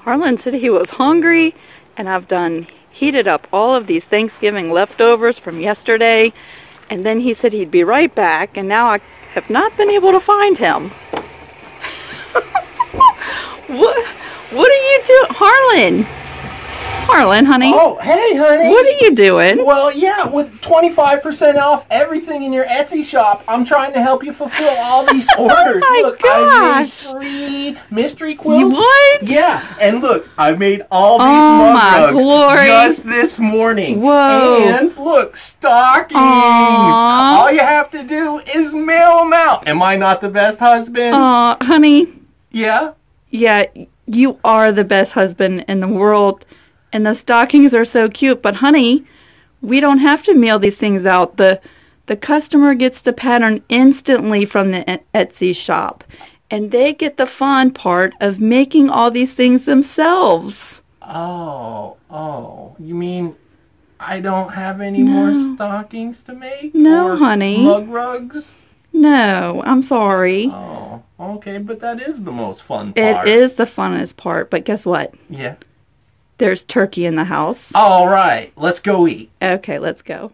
Harlan said he was hungry, and I've heated up all of these Thanksgiving leftovers from yesterday, and then he said he'd be right back, and now I have not been able to find him. What are you doing? Harlan, honey. Oh, hey, honey. What are you doing? Well, yeah, with 25% off everything in your Etsy shop, I'm trying to help you fulfill all these orders. Oh my look, gosh. I made 3 mystery quilts. What? Yeah, and look, I made all these Oh mug my rugs glory. just this morning. Whoa. And look, stockings. Aww. All you have to do is mail them out. Am I not the best husband? Honey. Yeah? Yeah, you are the best husband in the world. And the stockings are so cute. But, honey, we don't have to mail these things out. The customer gets the pattern instantly from the Etsy shop. And they get the fun part of making all these things themselves. Oh. You mean I don't have any more stockings to make? No, or honey. Mug rugs? No, I'm sorry. Oh, okay, but that is the most fun part. It is the funnest part. But guess what? Yeah. There's turkey in the house. All right, let's go eat. Okay, let's go.